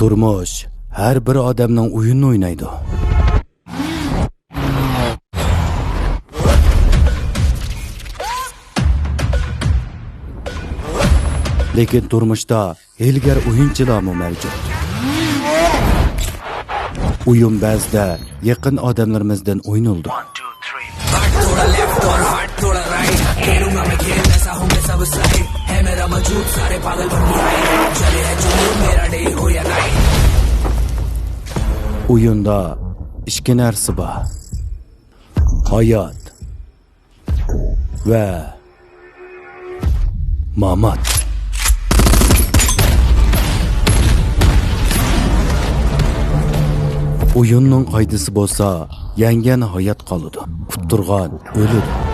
Turmuş her bir odamning o'yinini o'ynaydi. Lekin turmuşda ilgar o'yinchilarmi mavjud. O'yin ba'zida yaqin odamlarimizdan o'ynaldi. O'yinda ikki narsa bor. Hayot va mamat. O'yinning qoidasi bo'lsa, yangan hayot qoladi, qutturgan o'ladi.